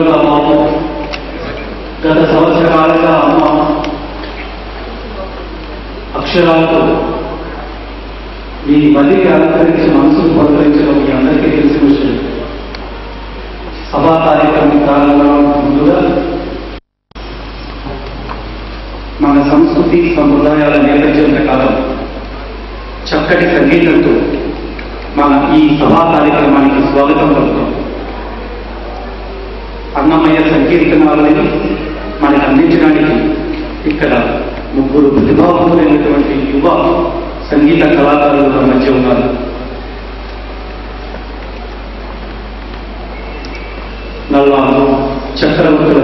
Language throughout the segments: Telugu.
సంవత్సరాలుగా బాబు, గత సంవత్సరాలుగా అమ్మ అక్షరాలతో మీ మదికి అలంకరించి మనసును పలకరించడం మీ అందరికీ తెలిసిన విషయం. సభా కార్యక్రమం ప్రారంభానికి ముందుగా మన సంస్కృతి సంప్రదాయాల నేపథ్యం ప్రకారం చక్కటి సంగీతంతో మన ఈ సభా కార్యక్రమానికి స్వాగతం పలుకుతాం. అన్నమయ్య సంకీర్తనాలని మనకు అందించడానికి ఇక్కడ ముగ్గురు ప్రతిభావంతులైనటువంటి యువ సంగీత కళాకారులు మన మధ్య ఉన్నారు. నల్లారు చక్రవర్తుల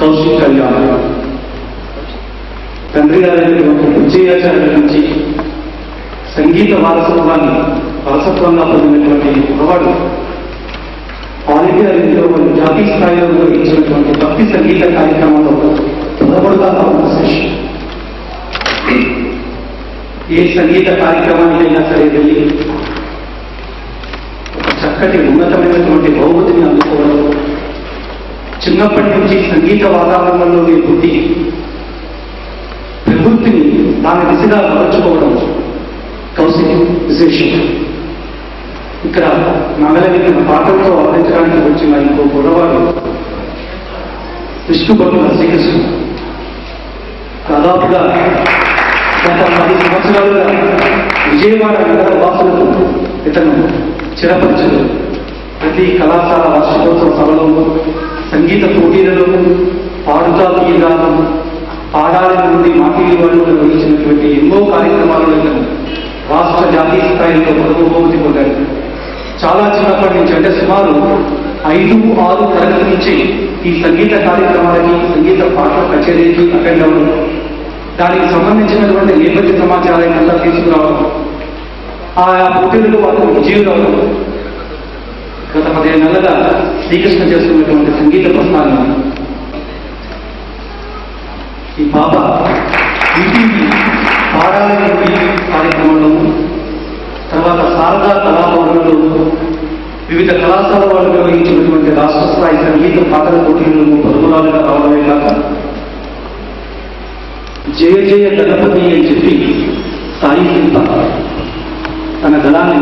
కౌశిక్ కళ్యాణ్, తండ్రి గారైనటువంటి విజయాచార్యుల నుంచి సంగీత వారసత్వంగా పొందినటువంటి కురవాడు ఆల్ ఇండియా రేడియో జాతీయ స్థాయిలో నిర్వహించినటువంటి భక్తి సంగీత కార్యక్రమంలో పొందబడుతా ఏ సంగీత కార్యక్రమానికైనా సరే వెళ్ళి చక్కటి ఉన్నతమైనటువంటి బహుమతిని అందుకోవడం, చిన్నప్పటి నుంచి సంగీత వాతావరణంలోనే పుట్టి ప్రవృత్తిని దాని దిశగా మరచుకోవడం కౌశిక్ విశేషం. ఇక్కడ మంగళగిరిన పాటలతో ఆదరించడానికి వచ్చిన ఇంకో కుర్రవాడు విష్ణుభక్తుల శ్రీకృష్ణ. దాదాపుగా గత 10 సంవత్సరాలుగా విజయవాడ నగర వాసులకు ఇతను చిరపరిచయం. ప్రతి కళాశాల వార్షికోత్సవ సభలో, సంగీత పోటీలలో పాడుతా తీయగాను, పాడాల నుండి మాటిలి వాళ్ళు నిర్వహించినటువంటి ఎన్నో కార్యక్రమాలలో ఇతను రాష్ట్ర జాతీయ స్థాయిలో బహుమతి పొందారు. చాలా చిన్నప్పటి నుంచి, అంటే సుమారు 5-6 తరగతి నుంచి ఈ సంగీత కార్యక్రమాలకి, సంగీత పాటల కచేరీకి అటెండ్ అవ్వడం, దానికి సంబంధించినటువంటి నేపథ్య సమాచారాన్ని అంతా తీసుకురావడం, ఆయా పోటీలలో అతను విజయులు అవడం, గత 15 నెలలుగా శ్రీకృష్ణ చేస్తున్నటువంటి సంగీత ప్రస్థానం. ఈ పాప ఈటీవీ పాడాలి కార్యక్రమంలో, తర్వాత శారదా కళాభవనంలో, వివిధ కళాశాల వాళ్ళు నిర్వహించినటువంటి రాష్ట్ర స్థాయి సంగీత పాటల పోటీలను పరుగులాలుగా రావడమే కాక జయ జయ గణపతి అని చెప్పి సాయి శిల్ప తన గళాన్ని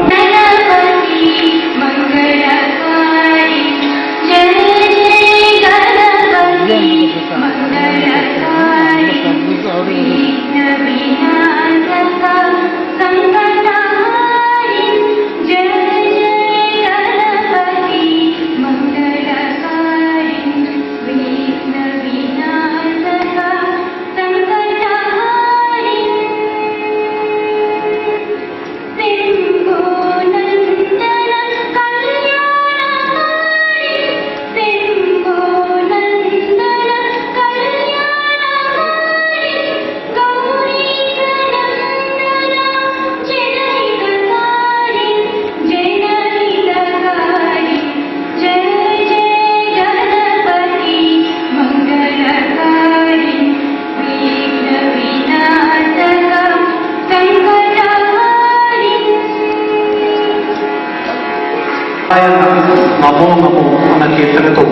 నమో నమో అన్న కీర్తనతో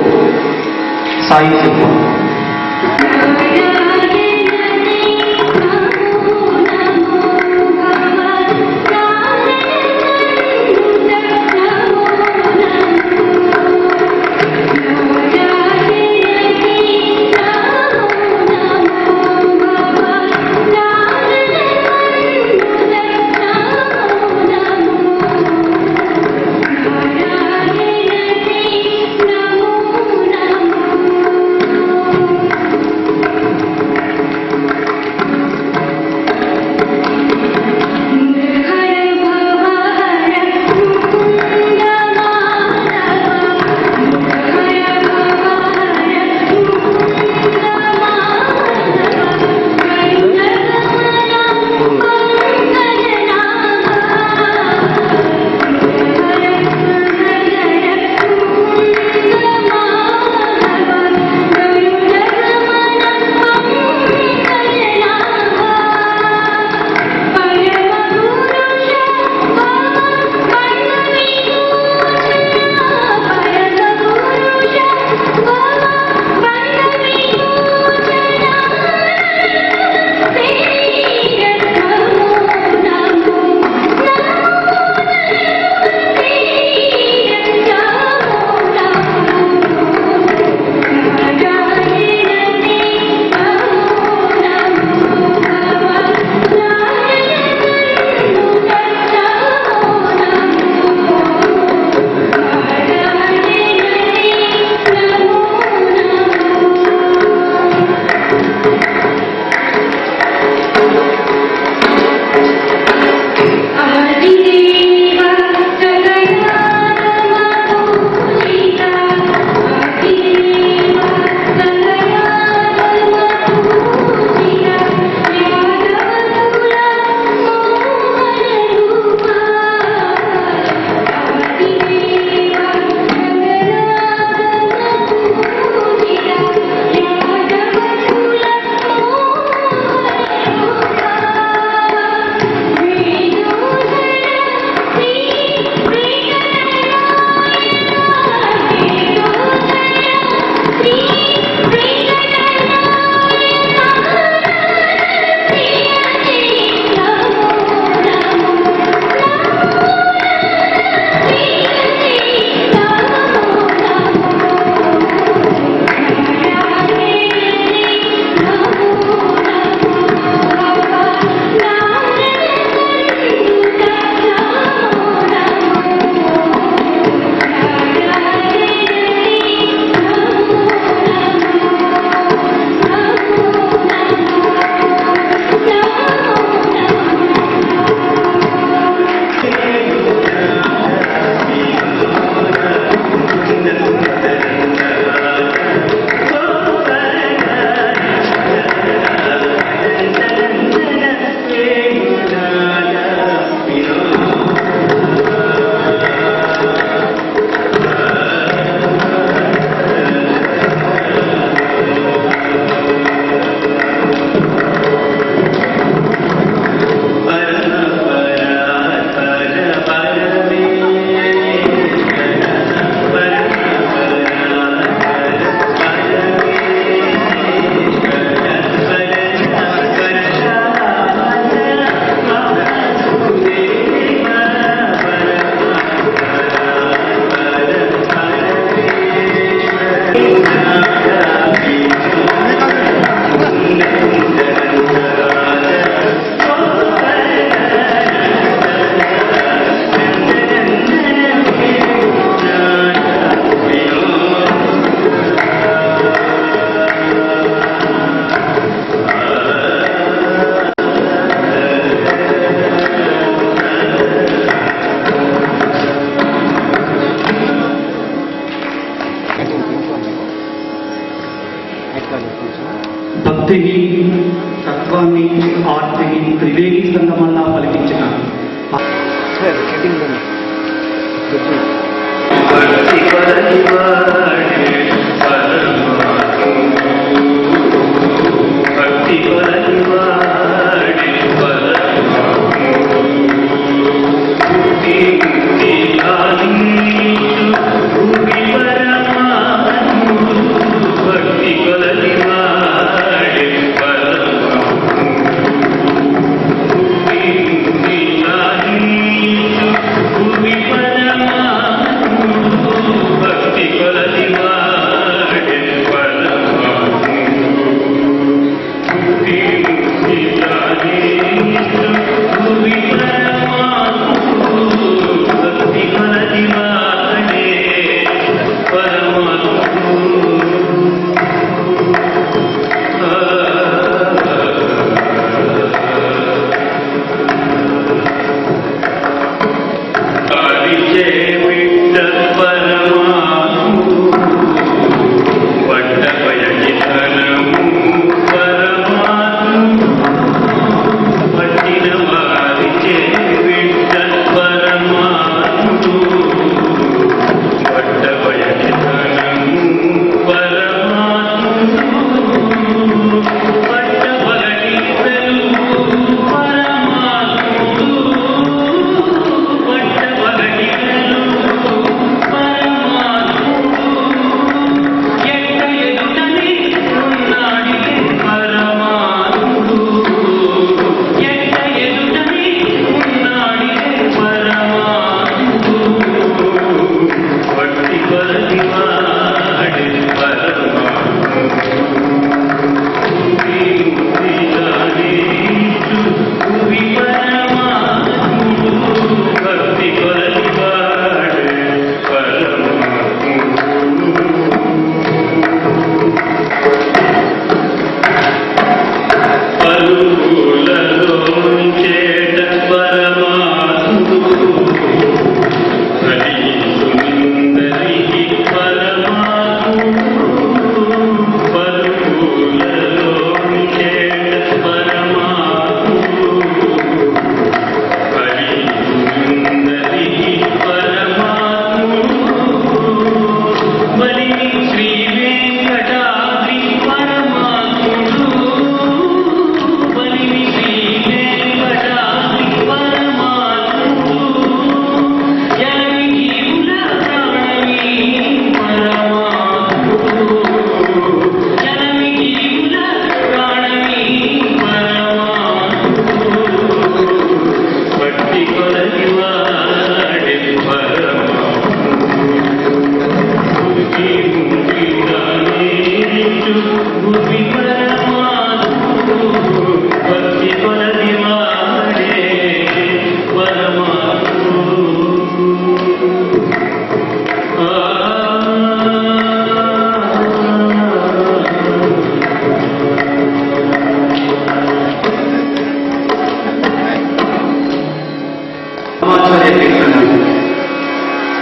సాయి శిల్ప. భక్తిని, తత్వాన్ని, ఆర్తిని త్రివేణి సంగమల్లా పలికించిన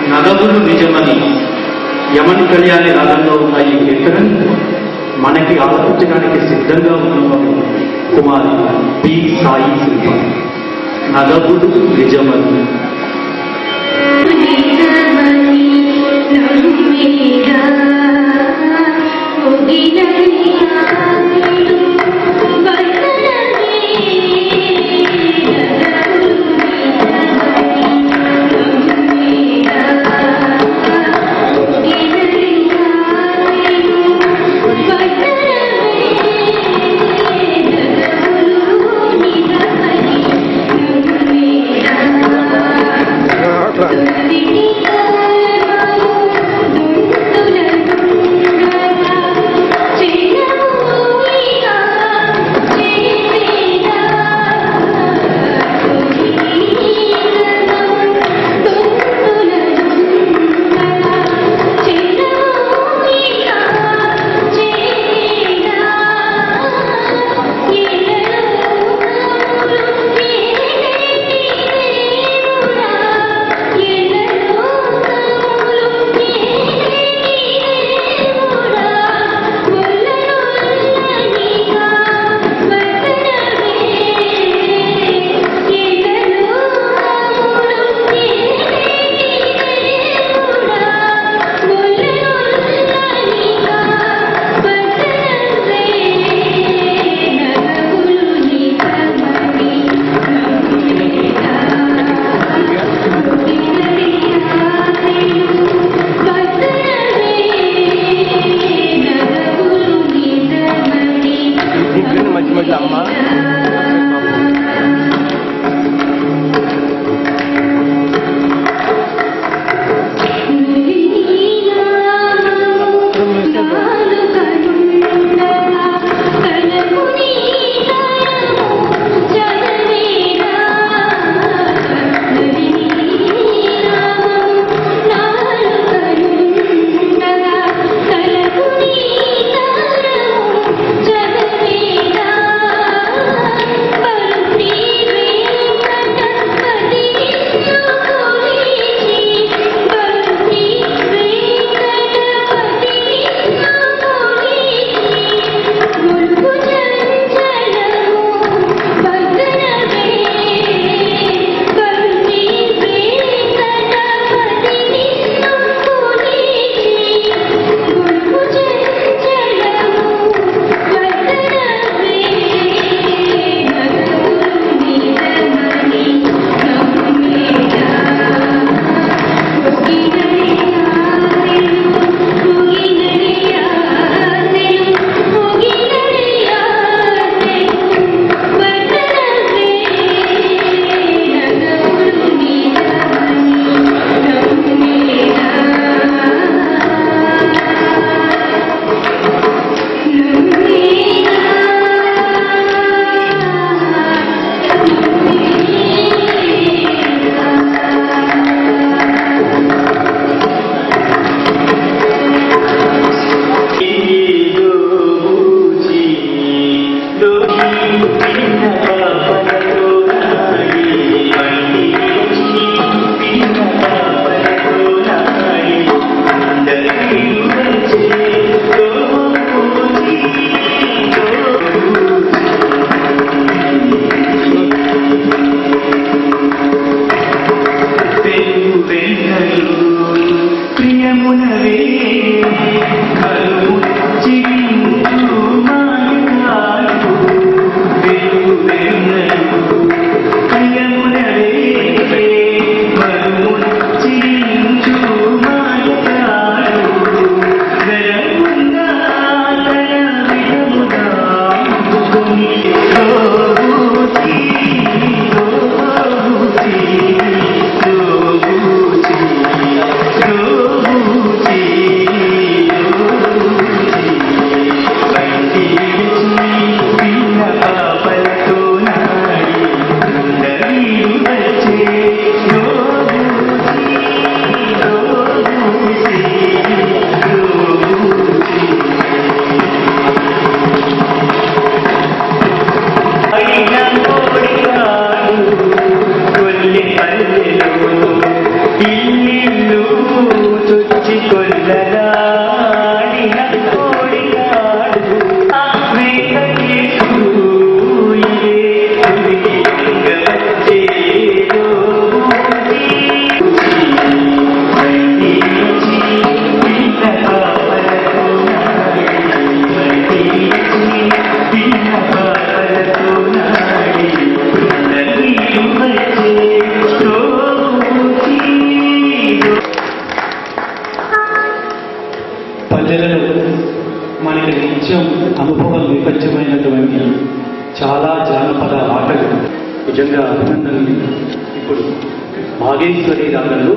నగదులు నిజమని యమన్ కళ్యాణి రాగంలో ఉన్న ఈ కీర్తనను మనకి ఆలపించడానికి సిద్ధంగా ఉన్నవారు కుమారి పి సాయి శిల్ప. నగదులు నిజమని పరిచయం అనుభవం నేపథ్యమైనటువంటి చాలా జానపద ఆటలు నిజంగా అభినందనలు. ఇప్పుడు భాగేశ్వరి రాగంలో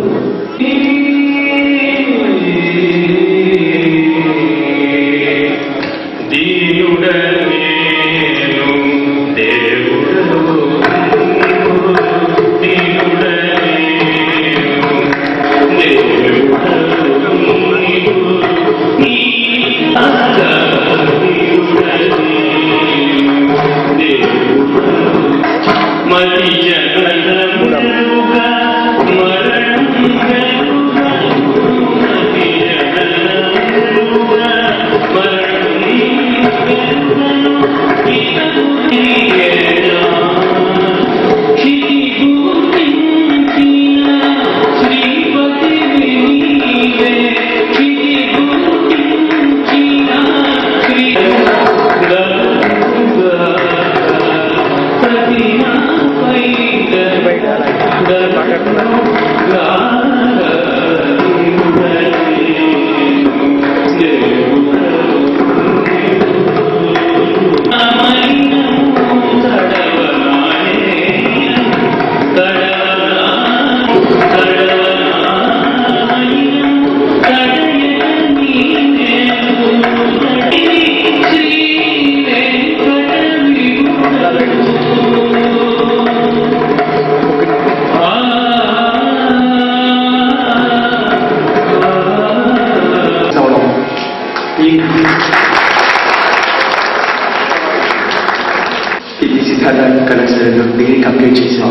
డిగ్రీ కంప్లీట్ చేసిన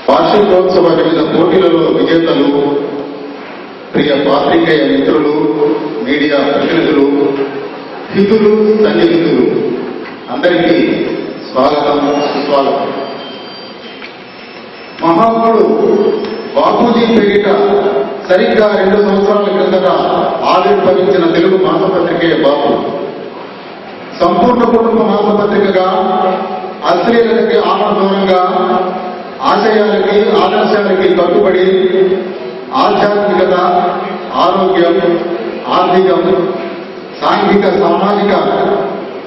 వార్షికోత్సవ వివిధ పోటీలలో విజేతలు, ప్రియ పాత్రికేయ మిత్రులు, మీడియా ప్రతినిధులు, హితులు, సన్నిహితులు అందరికీ స్వాగతం, సుస్వాగతం. మహాత్ముడు బాపూజీ పేరిట సరిగ్గా 2 సంవత్సరాల క్రిందట ఆవిర్భవించిన తెలుగు మాసపత్రికే బాపు. సంపూర్ణ కుటుంబ మాసపత్రికగా అశ్లీలతకి ఆమోదూరంగా ఆశయాలకి ఆదర్శాలకి కట్టుబడి ఆధ్యాత్మికత, ఆరోగ్యం, ఆర్థికం, సాంఘిక, సామాజిక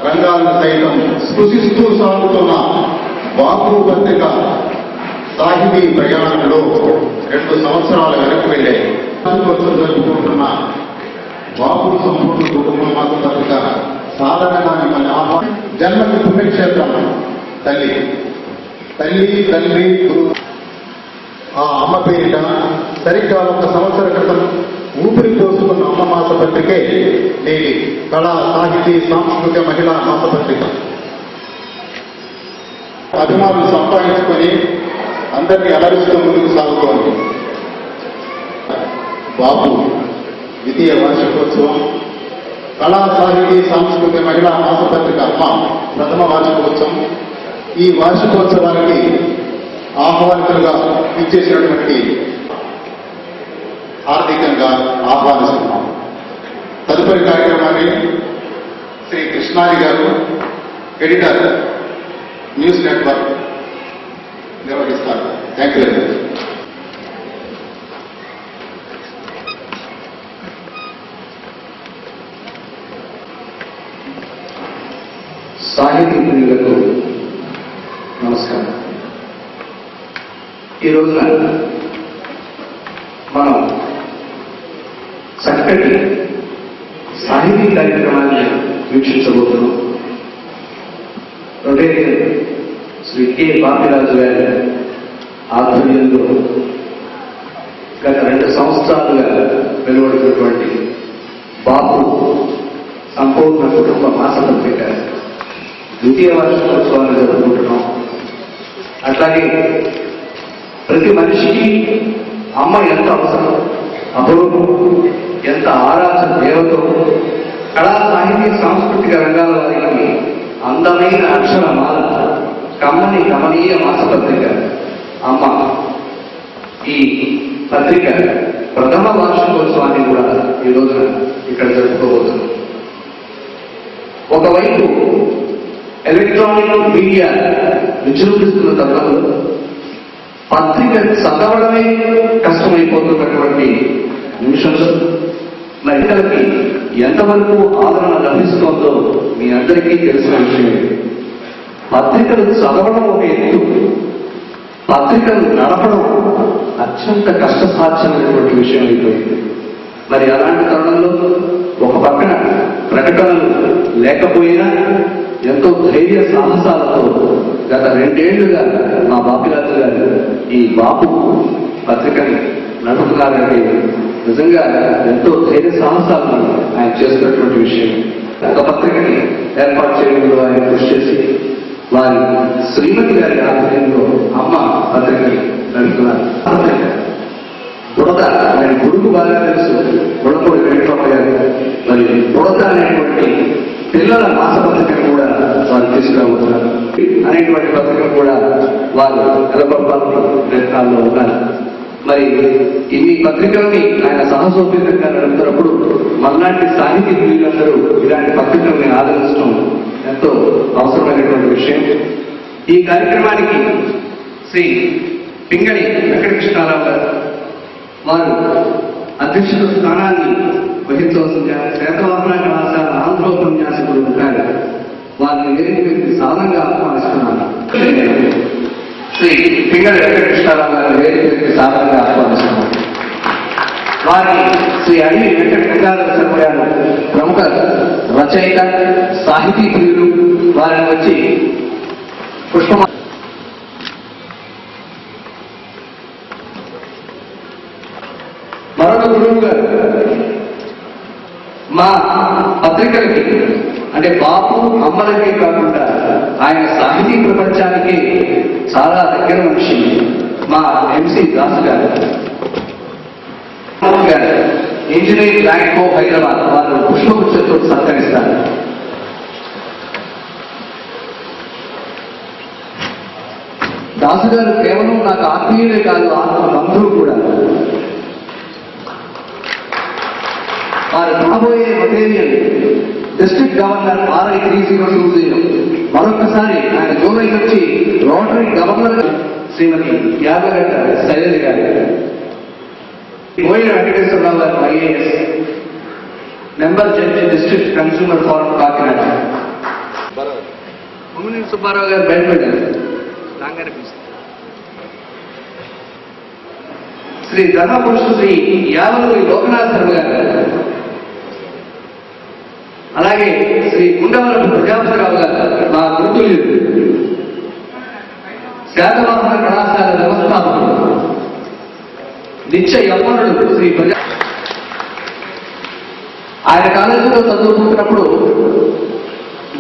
రంగాలను సైతం స్పృశిస్తూ సాగుతున్న బాపు పత్రిక సాహితీ ప్రయాణంలో 2 సంవత్సరాల వెనక్కి వెళ్ళే జరుపుకుంటున్న బాపు సంపూర్ణ కుటుంబ మాసపత్రిక సాధారణంగా మిమ్మల్ని ఆహ్వానం. జన్మకి పుణ్యక్షేత్రం తల్లి, తండ్రి, గురువు. ఆ అమ్మ పేరిట సరిగ్గా 1 సంవత్సర క్రితం ఊపిరి పోసుకున్న అమ్మ మాసపత్రికే నేటి కళా, సాహితీ, సాంస్కృతిక మహిళా మాసపత్రిక. అభిమానులు సంపాదించుకొని అందరినీ అలరిస్తూ ముందుకు సాగుతోంది. బాపు ద్వితీయ వార్షికోత్సవం, కళా, సాహితీ, సాంస్కృతిక మహిళా మాసపత్రిక అమ్మ ప్రథమ వార్షికోత్సవం. ఈ వార్షికోత్సవానికి ఆహ్వానితులుగా ఇచ్చేసినటువంటి హార్దికంగా ఆహ్వానిస్తున్నాం. తదుపరి కార్యక్రమాన్ని శ్రీ కృష్ణారి గారు, ఎడిటర్, న్యూస్ నెట్వర్క్ నిర్వహిస్తారు. Thank you very much. సాహితీ ప్రియులకు నమస్కారం. ఈ రోజున మనం చక్కటి సాహితీ కార్యక్రమాన్ని వీక్షించబోతున్నాం. రొటేరియన్ శ్రీ కె బాపిరాజు గారి ఆధ్వర్యంలో గత 2 సంవత్సరాలుగా వెలువడుతున్నటువంటి బాపు సంపూర్ణ కుటుంబ మాసపత్రిక ద్వితీయ వార్షికోత్సవాన్ని జరుపుకుంటున్నాం. అట్లాగే ప్రతి మనిషికి అమ్మ ఎంత అవసరం, అపురూపం, ఎంత ఆరాధన దేవతో, కళా, సాహితీ, సాంస్కృతిక రంగాల వారికి అందమైన అక్షరమాల, కమ్మని గమనీయ మాసపత్రిక అమ్మ. ఈ పత్రిక ప్రథమ వార్షికోత్సవాన్ని కూడా ఈ రోజున ఇక్కడ జరుపుకోబోతున్నాం. ఒకవైపు ఎలక్ట్రానిక్ మీడియా విజృంభిస్తున్న తరుణంలో పత్రిక చదవడమే కష్టమైపోతున్నటువంటి నిమిషంలో మహిళలకి ఎంతవరకు ఆదరణ లభిస్తోందో మీ అందరికీ తెలిసిన విషయం. పత్రికలు చదవడం ఒక ఎత్తు, పత్రికలు నడపడం అత్యంత కష్టసాధ్యమైనటువంటి విషయం అయిపోయింది. మరి అలాంటి తరుణంలో ఒక పక్కన ప్రకటనలు లేకపోయినా ఎంతో ధైర్య సాహసాలతో గత 2 ఏళ్లుగా మా బాపిరాజు గారు ఈ బాపు పత్రికని నడుపుతున్నారంటే నిజంగా ఎంతో ధైర్య సాహసాలను ఆయన చేస్తున్నటువంటి విషయం. ఒక పత్రికని ఏర్పాటు చేయడంలో ఆయన కృషి చేసి వారి శ్రీమతి గారి ఆధ్వర్యంలో అమ్మ పత్రికని నడుపుతున్నారు. బుడత ఆయన గురుకు బాగా తెలుసు, బుడపూడి వెంకటరమణ గారు. మరి బుడత అనేటువంటి పిల్లల మాసపత్రికను కూడా వారు తీసుకురాబోతున్నారు. అనేటువంటి పత్రికను కూడా వారు ఎలపల్లి ప్రయత్నాల్లో ఉన్నారు. మరి ఇన్ని పత్రికల్ని ఆయన సాహసోపేతంగా నడుపుతున్నప్పుడు మళ్ళాంటి సాహితీ ప్రియులందరూ ఇలాంటి పత్రికల్ని ఆదరించడం ఎంతో అవసరమైనటువంటి విషయం. ఈ కార్యక్రమానికి శ్రీ పింగళి వెంకటకృష్ణారావు గారు వారు అధ్యక్షుల స్థానాన్ని వహించవలసిందిగా శాతవాహన కళాశాల ఆంధ్రోపన్యాసకులు ఉంటారు. వారిని వేదికకి సాధనంగా ఆహ్వానిస్తున్నారు. శ్రీ పింగళి వెంకటకృష్ణారావు గారిని వేదికకి సాధనంగా ఆహ్వానిస్తున్నారు. వారిని శ్రీ అడివి వెంకట గంగాధర శర్మ గారు ప్రముఖ రచయిత, సాహితీ ప్రియులు, వారిని వచ్చి పుష్ప మరొక గురువు గారు మా పత్రికలకి అంటే బాపు అమ్మలకే కాకుండా ఆయన సాహితీ ప్రపంచానికి చాలా దగ్గర మనిషి మా ఎంసీ దాస్ గారు. ఇంజనీరింగ్ ర్యాంకో హైదరాబాద్ వారు పుష్పగుచ్చతో సత్కరిస్తారు. దాసు గారు కేవలం నాకు ఆత్మీయులే కాదు, ఆత్మ బంధువు కూడా. వారు రాబోయే మెటీరియల్ డిస్ట్రిక్ట్ గవర్నర్ RI 3020. మరొకసారి ఆయన జూలై నుంచి Rotary governor Shrimati Yadagadda Shailaja garu, Boina Venkateswararao garu IAS, member judge district consumer forum Kakinada, Mumineni Subbarao garu బయటపడ్డారు, శ్రీ ధర్మపురుషు శ్రీ యాదవూరి లోకనాథ్ శర్మ గారు, అలాగే శ్రీ గుండవరపు ప్రజాపతిరావు గారు మా గుర్తులు, శాతవాహన కళాశాల వ్యవస్థాపకులు, నిత్య యవ్వనుడు శ్రీ ప్రజా. ఆయన కాలేజీలో చదువుకుంటున్నప్పుడు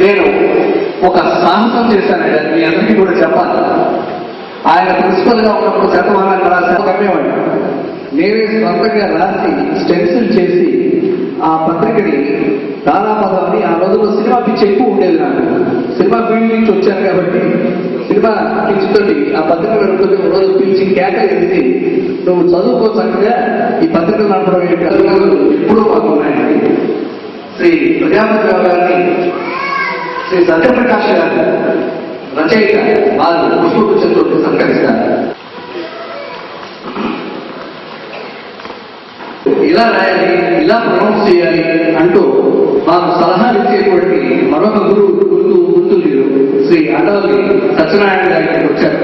నేను ఒక సాహసం చేశానండి, అది మీ అందరికీ కూడా చెప్పాలి. ఆయన ప్రిన్సిపల్ గా ఉన్నప్పుడు శాతవాహన కళాశాల కమ్మేవాడు. నేనే స్వంతంగా రాసి స్టెన్సిల్ చేసి ఆ పత్రికని దాదాపు ఆ రోజుల్లో సినిమా పిచ్చి ఎక్కువ ఉండేది. నాకు సినిమా ఫీల్డ్ నుంచి వచ్చాను కాబట్టి సినిమా పిచ్చితోటి ఆ పత్రిక నడుపుతుంది. రోజు పిలిచి కేటాయించి నువ్వు చదువుకో చక్కగా ఈ పత్రికలు నడపడం ఎప్పుడూ మాకు ఉన్నాయండి. శ్రీ ప్రజాపతిరావు గారిని, శ్రీ సత్యప్రకాష్ గారు రచయిత, వారు పుష్పగుచ్చంతో సత్కరిస్తారు. ఇలా రాయాలి, ఇలా ప్రొనౌన్స్ చేయాలి అంటూ మాకు సలహాలు ఇచ్చేటువంటి మరొక గుర్తులు శ్రీ అటవల్లి సత్యనారాయణ గారికి వచ్చారు.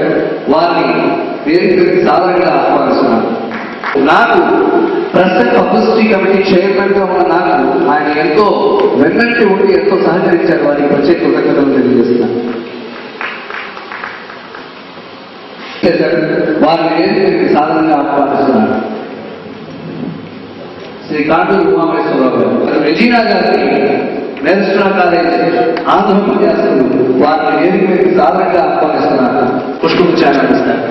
వారిని వేదికకి సాధారణంగా ఆహ్వానిస్తున్నారు. నాకు ప్రెస్ పబ్లిసిటీ కమిటీ చైర్మన్ గా ఉన్న నాకు ఆయన ఎంతో వెన్నట్టు ఉండి ఎంతో సహకరించారు. వారికి ప్రత్యేక కృతజ్ఞతలు తెలియజేస్తున్నారు. వారిని వేదికకి సాధారణంగా ఆహ్వానిస్తున్నారు. శ్రీ కాటూరు ఉమామేశ్వరరావు గారు, రెజీనా గారికి మెరిస్ట్రా కాలేజ్ ఆంధ్రప్రదేశ్ వారిని వేదికకి సాధారణంగా ఆహ్వానిస్తున్నారు. పుష్పగుచ్చాన్నిస్తారు.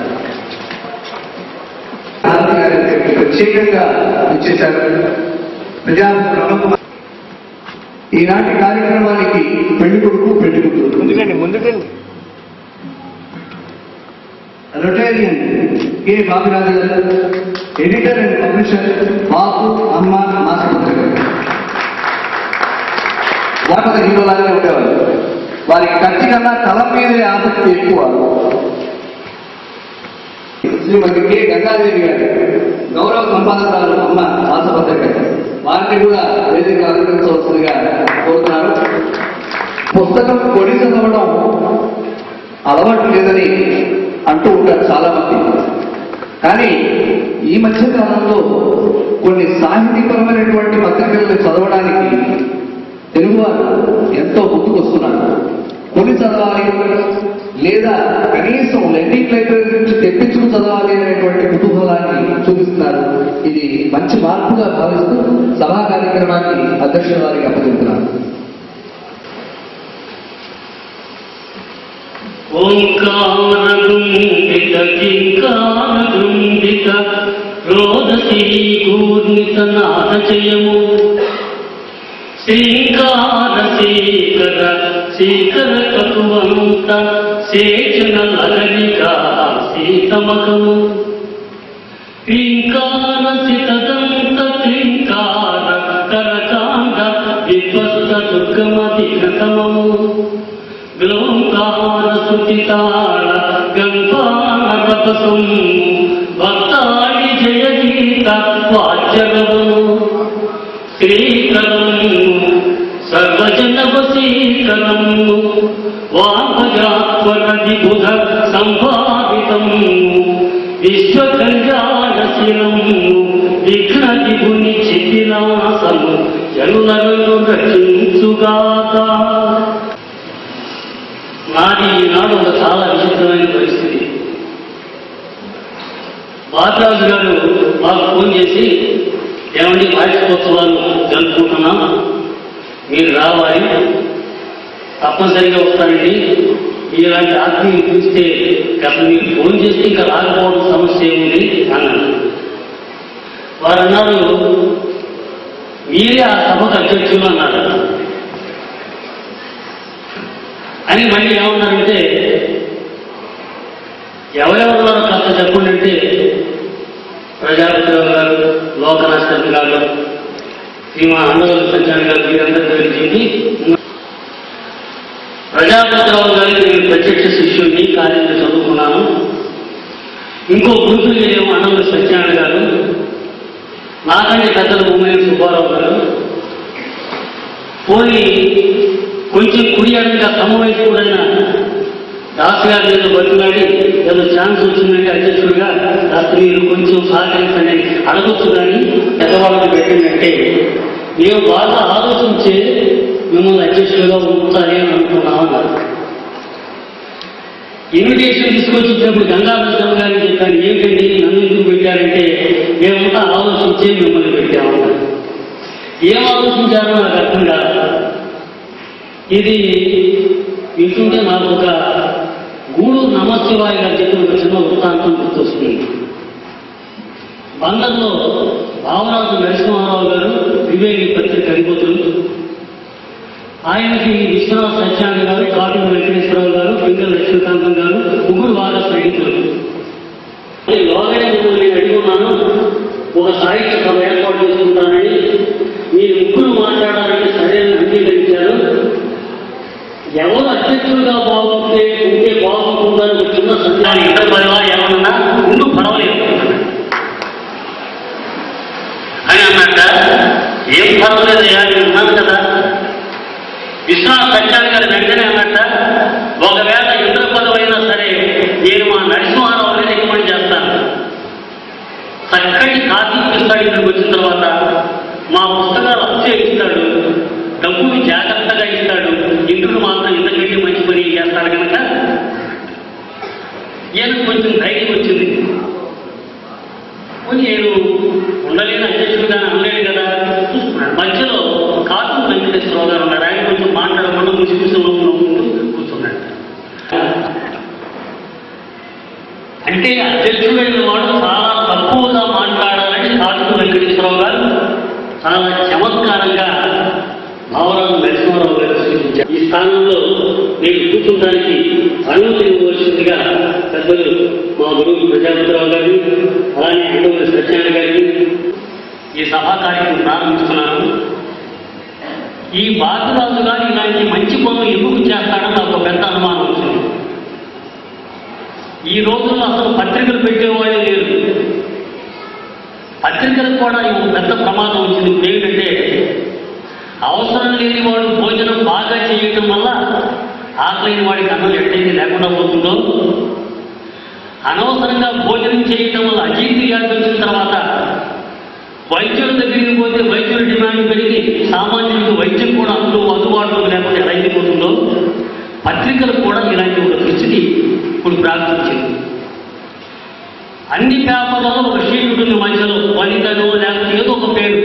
గారికి ప్రత్యేకంగా ఇచ్చేశారు. ఈనాటి కార్యక్రమానికి పెళ్లి కొడుకు పెళ్లి కూతురు ముందుకండి రొటేరియన్ కె బాబురాజు గారు, ఎడిటర్ అండ్ పబ్లిషర్ బాపు అమ్మ మాసపత్రిక. వాటి హీరోలాగానే ఉండేవారు. వారికి కత్తి కన్నా తలం మీదే ఆసక్తి ఎక్కువ. శ్రీమతి కె గంగాదేవి గారు, గౌరవ సంపాదకురాలు అమ్మ మాసపత్రిక. వారిని కూడా వేదిక అలంకరించవలసిందిగా కోరుతున్నారు. పుస్తకం కొని చదవడం అలవాటు లేదని అంటూ ఉంటారు చాలా మంది. కానీ ఈ మధ్య కాలంలో కొన్ని సాహితీపరమైనటువంటి పత్రికలను చదవడానికి తెలుగువారు ఎంతో ముందుకొస్తున్నారు. కొని చదవాలి లేదా కనీసం లెండింగ్ లైబ్రరీ నుంచి తెప్పించుకు చదవాలి అనేటువంటి కుతూహలాన్ని చూపిస్తున్నారు. ఇది మంచి మార్పుగా భావిస్తూ సభా కార్యక్రమాన్ని అధ్యక్షుల వారికి అప్పచెప్తున్నారు. ఓంకారగుండిత కింకారగుండిత రోదసీ కూర్మిత నాదజయము శ్రీకార శీకర శీకర కటువంత సేచన లగనిక సీతమకము క్లీంకార సితదంత క్లీంకార కరకాండ విధ్వస్త దుర్గమధిగతమము గ్లోంకార సుచితాళ గంగాన తపసం భక్తాళి జయ గీత వాద్యగము శ్రీకరము సర్వజన వశీకరము వామజాత్వనది బుధ సంభావితము విశ్వకళ్యాణశిరము విఘ్న విభుని చితినాసము జనులను రచించుగాక. నాది ఈనాడు ఒక చాలా విచిత్రమైన పరిస్థితి. బాలరాజు గారు మాకు ఫోన్ చేసి, ఏమండి వార్షికోత్సవాలు జరుపుకుంటున్నాం, మీరు రావాలి, తప్పనిసరిగా వస్తానండి, ఇలాంటి ఆత్మీయులు చూస్తే అసలు మీరు ఫోన్ చేస్తే ఇంకా రాకపోవడం సమస్య ఏముంది అన్నాను. వారు అన్నారు, మీరే ఆ సభకు అధ్యక్షులు అన్నారు. అని మళ్ళీ ఏమన్నారంటే, ఎవరెవరున్నారో కాస్త చెప్పండి అంటే, ప్రజాపతిరావు గారు, లోకనాథన్ గారు, శ్రీమా అందరూ సంచారి గారు, వీరందరి పేరు చెప్పి, ప్రజాపతిరావు గారికి నేను ప్రత్యక్ష శిష్యుడిని, కాలేజీలో చదువుకున్నాను. ఇంకో గురుతులు ఏమో అన్నవల్లి సత్యనారాయణ గారు, నాకంటే పెద్దలు ఉమ్మడి సుబ్బారావు గారు, పోయి కొంచెం కుడి అడుగుగా సమవయసు కూడైన దాస్ గారి మీద బతులాడి ఏదో ఛాన్స్ వచ్చిందంటే అధ్యక్షుడిగా దాస్ మీరు కొంచెం సహకరించండి అడగొచ్చు, కానీ పెద్దవాళ్ళని పెట్టిందంటే మేము బాగా ఆలోచించే మిమ్మల్ని అధ్యక్షుడిగా ఉంచాలి అని అనుకున్నామన్నారు. ఇన్విటేషన్ తీసుకొచ్చినప్పుడు గంగాధర గారికి చెప్పాను, ఏంటండి నన్ను ఎందుకు పెట్టారంటే, మేమంతా ఆలోచించే మిమ్మల్ని పెట్టామన్నారు. ఏం ఆలోచించారో నాకు అర్థం కాదు. ఇది వింటుంటే నాకు ఒక గూడూరు నమశివాయ గారు చెప్పిన ఒక చిన్న వృత్తాంతం గుర్తొస్తుంది. బందర్లో భావరాజు నరసింహారావు గారు వివేకి పత్రిక అధిపతులు, ఆయనకి విశ్వనాథ సత్యానంద గారు, కాటూరు వెంకటేశ్వరరావు గారు, పింగళ లక్ష్మీకాంతం గారు ముగ్గురు బాగా స్నేహితులు. లోగనే మిమ్మల్ని అడుగున్నాను, ఒక సాహిత్య సభ ఏర్పాటు చేసుకుంటానని, మీరు ముగ్గురు మాట్లాడాలంటే సరైన అంగీకరించారు. ఎవరు అధ్యక్షులుగా బాగుంటే ఉంటే బాగుంటుందని ఒక చిన్న సందేహం, ఇద్దరు పదవా ఏమన్నా ముందు పర్వాలేదు అని అన్నట్ట. ఏం పర్వాలేదు అని ఉన్నాను కదా. విశ్వనాథ సత్యాన్ని గారు వెంటనే అన్నట్ట, ఒకవేళ ఇంద్ర పదవైనా సరే నేను మా నరసింహారావుని రికమెండ్ చేస్తాను. చక్కటి కాపీ ఇస్తాడు. ఇక్కడికి వచ్చిన తర్వాత మా పుస్తకాలు అచ్చే ఇస్తాడు, డబ్బులు జాగ్రత్తగా ఇస్తాడు, ఇంద్రుడు మాత్రం ఇంతకంటే మంచి పని చేస్తాడు కనుక ఈయనకు కొంచెం ధైర్యం వచ్చింది. నేను ఉండలేని అధ్యక్షుడుగా అనలేడు కదా. మధ్యలో కాటూరు వెంకటేశ్వరరావు గారు ఉన్నారు. ఆయన కొంచెం మాట్లాడకుండా ముసిముసలో కూర్చున్నాడు. అంటే అధ్యక్షుడైన వాడు చాలా తక్కువగా మాట్లాడాలని కాటూరు వెంకటేశ్వరరావు గారు చాలా చమత్కారంగా భావరాజు నరసింహారావు గారు సూచించారు. ఈ స్థానంలో నేను కూర్చుంటానికి అనుమతి ఇవ్వవలసిందిగా పెద్దలు మా గురువు ప్రజాపతిరావు గారిని, అలానే అండవల్లి సత్యనారాయణ గారిని ఈ సభా కార్యక్రమం ప్రారంభిస్తున్నాను. ఈ బాలరాజు గారు ఇలాంటి మంచి పనులు ఎందుకు చేస్తాడో నాకు ఒక పెద్ద అనుమానం వచ్చింది. ఈ రోజుల్లో అసలు పత్రికలు పెట్టేవాళ్ళే లేరు. పత్రికలకు కూడా ఈ పెద్ద ప్రమాదం వచ్చింది. ఏంటంటే అవసరం లేని వాడు భోజనం బాగా చేయటం వల్ల ఆకలిని వాడికి అన్నం ఎట్టయితే లేకుండా పోతుందో, అనవసరంగా భోజనం చేయటం వల్ల అజీర్తి వ్యాధి వచ్చిన తర్వాత వైద్యుల దగ్గరికి పోతే వైద్యుల డిమాండ్ పెరిగి సామాన్యులకు వైద్యం కూడా అందుబాటులో లేకపోతే ఎలా అయిపోతుందో, పత్రికలకు కూడా ఇలాంటి ఒక దుస్థితి ఇప్పుడు ప్రారంభించింది. అన్ని పేపర్లలో ఒక షీట్ ఉంటుంది, మధ్యలో వనితను లేకపోతే ఏదో ఒక పేరు.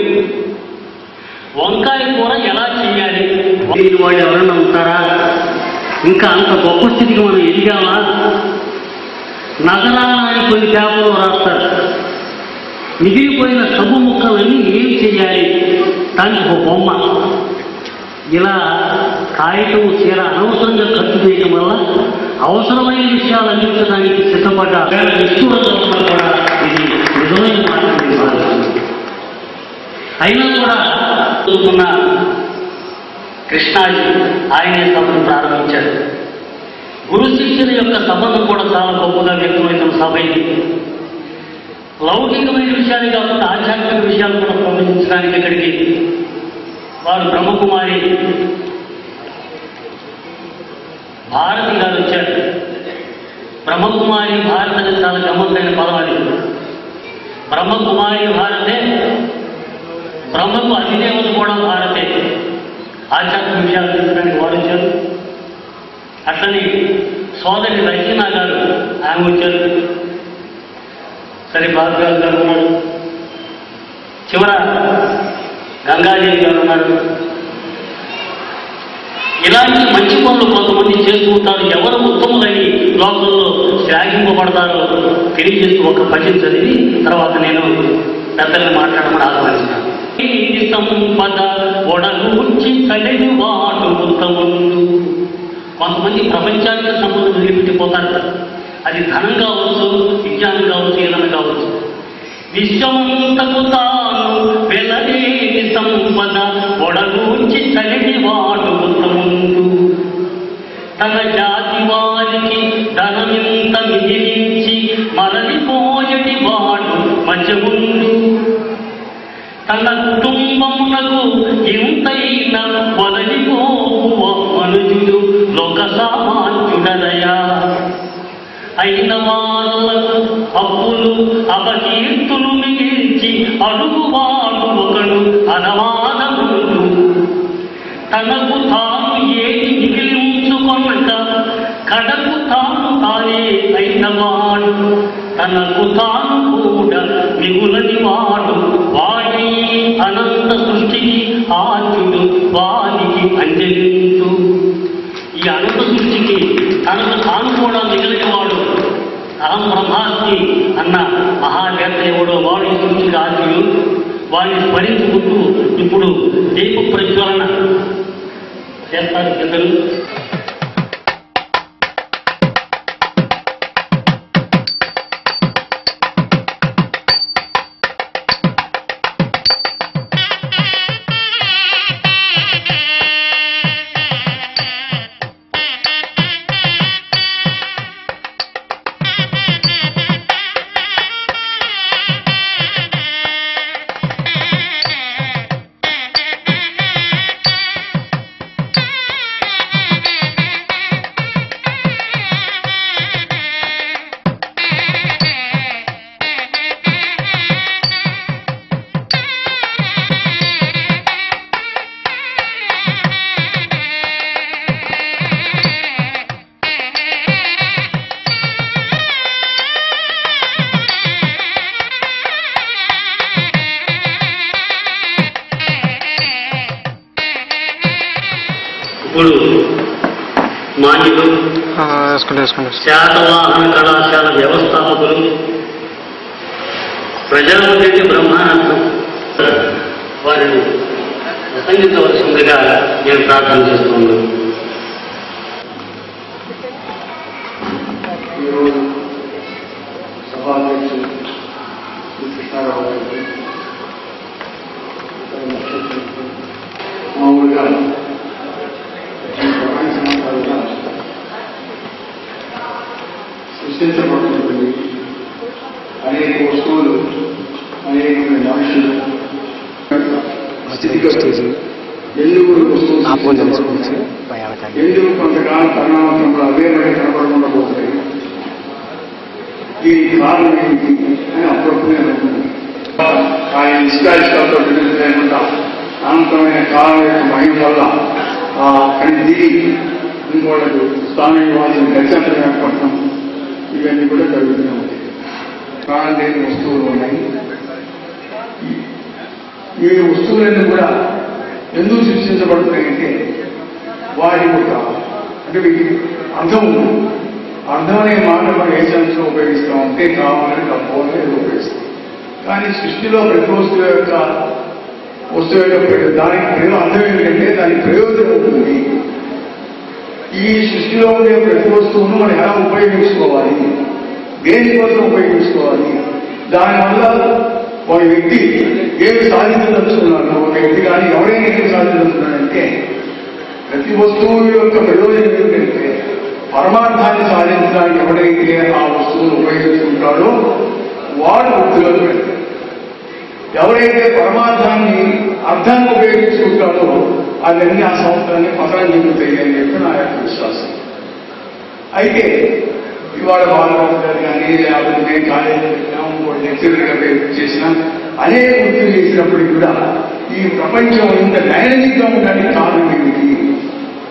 వంకాయ కూర ఎలా చేయాలి, వాళ్ళు ఎవరైనా ఉంటారా, ఇంకా అంత గొప్ప స్థితికి మనం ఎదిగామా, నగరాలని కొన్ని పేపర్లు రాస్తారు. మిగిలిపోయిన సబ్బు ముక్కలన్నీ ఏం చేయాలి, దానికి ఒక బొమ్మ. ఇలా కాగితం చీర అనవసరంగా ఖర్చు చేయటం వల్ల అవసరమైన విషయాలు అందించడానికి సిద్ధపడ్డ నిష్ఠూరంగా కూడా ఇది నిజమైన మాట. అయినా కూడా ఉన్న కృష్ణాజీ ఆయనే సభను ప్రారంభించాడు. గురు శిష్యుల యొక్క సంబంధం కూడా చాలా గొప్పగా వ్యక్తమైన సభ ఇది. లౌకికమైన విషయాలు కాకుండా ఆధ్యాత్మిక విషయాలు కూడా ప్రవేశించడానికి ఇక్కడికి వారు బ్రహ్మకుమారి భారతి గారు వచ్చారు. బ్రహ్మకుమారి భారత అనేది చాలా గమ్మత్తైన పదం. అది బ్రహ్మకుమారి భారతే, బ్రహ్మకు అధిదేవత కూడా భారతే. ఆధ్యాత్మిక విషయాలు తెలుసుకోవడానికి వారు వచ్చారు. అట్లని సోదరి రచనా గారు ఆమె వచ్చారు. సరే బాబు గారు ఉన్నారు. చివర గంగాదేవి గారు ఉన్నారు. ఇలాంటి మంచి పనులు కొంతమంది చేస్తూ ఉంటారు. ఎవరు ఉత్తములని లోకంలో శ్లాఘింపబడతారో తెలియజేస్తూ ఒక భజన చదివి తర్వాత నేను పెద్దల్ని మాట్లాడమని ఆహ్వానిస్తున్నాను. సంపద ఒడగూర్చి తల్లి వాడు ఉత్తముడు. కొంతమంది ప్రపంచానికి సంపద వదిలిపెట్టిపోతారు. అది ధనం కావచ్చు, విజ్ఞానం కావచ్చు, ఏదైనా కావచ్చు. విశ్వమంతకు తాను వెలలేని సంపద ఒడగూర్చి తల్లి వాడు ఉత్తముడు. తన జాతి వారికి ధనమింత మిగిలించి మరలిపోయటి వాడు మధ్యముండు. తన కుటుంబమునకు ఇంతైన వదలిపోవ మనుజుడు లోక సామాన్యుడరయా. అయిన వాళ్ళకు అప్పులు అపకీర్తులు మిగిల్చి అడుగువాడు ఒకడు అనవాదముడు. తనకు తాను ఏది మిగిలించుకొనక కడకు తాను తానే అయినవాడు. తనకు తాను కూడా మిగులని వాడు వాడి అనంత సృష్టికి ఆద్యుడు వానికి అంజలించు. ఈ అనంత సృష్టికి తనకు తాను కూడా మిగిలిన వాడు అహం బ్రహ్మాస్మి అన్న మహావేత్త ఎవడో వాడు ఈ సృష్టికి ఆద్యుడు. వాడిని స్మరించుకుంటూ ఇప్పుడు దీప ప్రజ్వలన చేస్తారు పెద్దలు. ఇప్పుడు మాన్యులు శాతవాహన కళాశాల వ్యవస్థాపకులు ప్రజాపతి బ్రహ్మానందం వారిని ప్రసంగించవలసిందిగా నేను ప్రార్థన చేస్తున్నాను. ఈరోజు సభాధ్యక్షులు కృష్ణారావు గారికి మామూలుగా ప్రపంచమంతా సృష్టించబడుతుంది. అనేక వస్తువులు అనేక ఎందుకు కొంతకాలం పరిణామంలో అవే మరి కనపడకుండా పోతాయి, ఈ కారణం ఏంటి అని అప్పుడప్పుడు ఆయన ఇష్టాలతో లేకుండా అనంతమైన కాలం యొక్క మహిమ వల్ల అక్కడి దిగి ఇంకోళ్ళకు స్థానిక వాసులు గచ్చంతరం ఏర్పడటం ఇవన్నీ కూడా జరుగుతూనే ఉంటాయి. ప్రాణం లేని వస్తువులు ఉన్నాయి. ఈ వస్తువులన్నీ కూడా ఎందుకు సృష్టించబడుతున్నాయంటే వాటి యొక్క అంటే అర్థం అర్థం అనే మాట మనం ఏ సంవత్సరం ఉపయోగిస్తాం అంటే కావాలని తప్పని ఉపయోగిస్తాం. కానీ సృష్టిలో ప్రతి వస్తువు యొక్క దానికి అర్థం ఏంటంటే దానికి ప్రయోజనం ఉంటుంది. ఈ సృష్టిలో ఉండే ప్రతి వస్తువును మనం ఎలా ఉపయోగించుకోవాలి, దేనికోసం ఉపయోగించుకోవాలి, దానివల్ల ఒక వ్యక్తి ఏమి సాధించదలుచుకున్నాడు, ఒక వ్యక్తి కానీ ఎవరైనా ఏమి సాధించదలుచుకున్నాడంటే ప్రతి వస్తువు యొక్క ప్రయోజనం ఏంటంటే పరమార్థాన్ని సాధించడానికి ఎవరైతే ఆ వస్తువును ఉపయోగించుకుంటాడో వాడు వృత్తిలో పెడతాడు. ఎవరైతే పరమార్థాన్ని అర్థాన్ని ఉపయోగించుకుంటాడో అవన్నీ ఆ సంవత్సరాన్ని పతనం చెందుతాయి అని చెప్పి నా యొక్క విశ్వాసం. అయితే ఇవాళ బాలరాజు కానీ లేకపోతే నేను కాలేజీలో లెక్చరర్గా చేసిన అనేక వృత్తులు చేసినప్పటికీ కూడా ఈ ప్రపంచం ఇంత డైనమిక్గా ఉండడానికి కారణం ఏమిటి,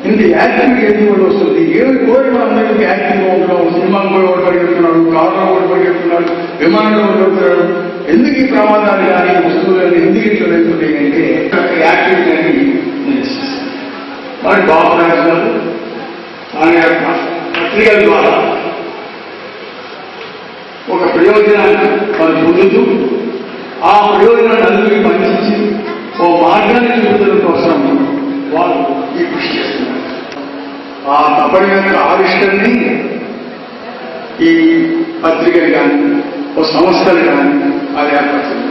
ఇంత యాక్టివిటీ ఎందుకు వస్తుంది, ఏమి కోరి మనందరికీ యాక్టివ్గా ఉంటున్నాం, సినిమాలు కూడా ఒకటి పరిగెడుతున్నాడు, కారులో ఒకటి పరిగెడుతున్నాడు, విమానంలో పరిగెడుతున్నాడు, ఎందుకు ఈ ప్రమాదాలు కానీ వస్తువులను ఎందుకు ఇట్లా వెళ్తున్నాయి అంటే యాక్టివిటీ అని మరి బాబురాజు గారు ఆయన యొక్క పత్రికల ద్వారా ఒక ప్రయోజనాన్ని వారు పొందుతూ ఆ ప్రయోజనాన్ని అందరికీ పండించి ఓ మార్గాన్ని చూపడం కోసం వారు ఈ కృషి చేస్తున్నారు. ఆ తపన యొక్క ఆవిష్కరణని ఈ పత్రికలు కానీ ఓ సంస్థలు కానీ అది ఏర్పడుతుంది.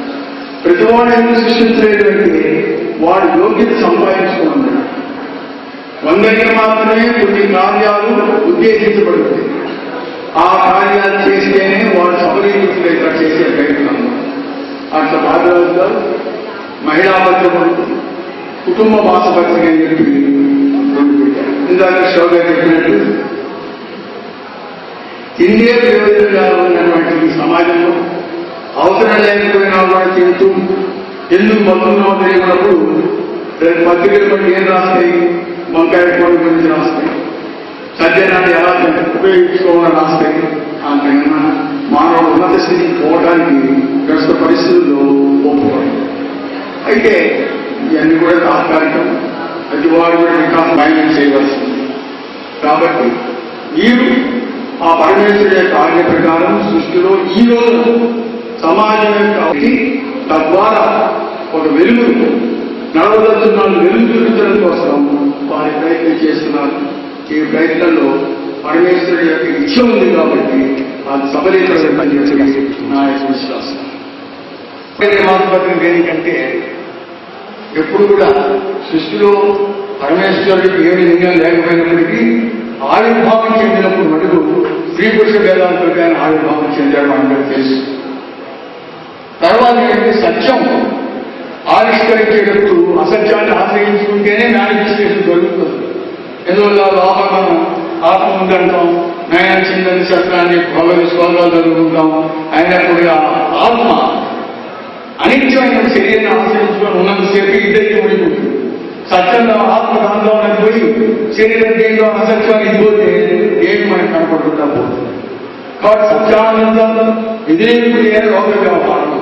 ప్రతి వాడు ఎందుకు సృష్టించలేదు అంటే వాడు యోగ్యత సంపాదించుకున్నాడు. కొందరికి మాత్రమే కొన్ని కార్యాలు ఉద్దేశించబడుతుంది. ఆ కార్యాలు చేస్తేనే వాడు సఫలీకృతులు చేసే ప్రయత్నం. అట్లా బాధ్యతగా మహిళా పత్రికలు, కుటుంబ మాస పత్రిక అని చెప్పి ఇందాక షోగా చెప్పినట్టు తిండే ప్రయోజనంగా ఉన్నటువంటి ఈ సమాజంలో అవసరం లేకపోయినా కూడా తింటూ ఎందుకు బతుకున్నామో తెలియనప్పుడు పత్రికలు బట్టి ఏం రాస్తాయి, వంకాయ కోడి గురించి రాస్తాయి, సత్యనాన్ని ఎలా ఉపయోగించుకోవాలని రాస్తాయి. ఆ ప్రేమ మానవుడు ఉన్నత స్థితికి పోవడానికి ప్రస్తుత పరిస్థితుల్లో ఒప్పుకోవాలి. అయితే ఇవన్నీ కూడా తాత్కాలికం, ప్రతి వారు కూడా వికాసం మైనస్ చేయవలసింది. కాబట్టి మీరు ఆ పరమేశ్వరుడు యొక్క ఆజ్ఞ ప్రకారం సృష్టిలో ఈ రోజు సమాజం యొక్క తద్వారా ఒక వెలుగు నడవదలుచున్న వెలుగు చూపించడం కోసం వారి ప్రయత్నం చేస్తున్నారు. ఈ ప్రయత్నంలో పరమేశ్వరుడు యొక్క ఇచ్చ ఉంది కాబట్టి అది సబలీకరణ పనిచేసే నా యొక్క విశ్వాసం. మాత్రం దేనికంటే ఎప్పుడు కూడా సృష్టిలో పరమేశ్వరుడికి ఏమి లింగం లేకపోయినప్పటికీ ఆవిర్భావం చెందినప్పుడు మటుకు స్త్రీ పురుష భేదాలతో కానీ ఆవిర్భావం చెందాడు మనకు తెలుసు. తర్వాత ఏంటంటే సత్యం ఆవిష్కరించేటప్పుడు అసత్యాన్ని ఆశ్రయించుకుంటేనే మేనిఫెస్టేషన్ జరుగుతుంది. ఎందువల్ల లోపల మనం ఆత్మ ఉందంటాం, నయన చిందని శస్త్రాన్ని భగవతి శ్లోకాలు జరుగుతుంటాం. అయినప్పుడు ఆత్మ అనిత్యమైన శరీరాన్ని ఆశ్రయించుకొని ఉన్నంతసేపు ఇద్దరికి ఉండిపోతుంది. సత్యంలో ఆత్మ దాంట్లో పోయి శరీరం దేంట్లో అసత్యాన్ని పోతే ఏమి మనకు కనపడుతుందా పోతుంది. కాబట్టి సత్యానందం ఎదిరేపుడు ఏ లోక వ్యవహారం,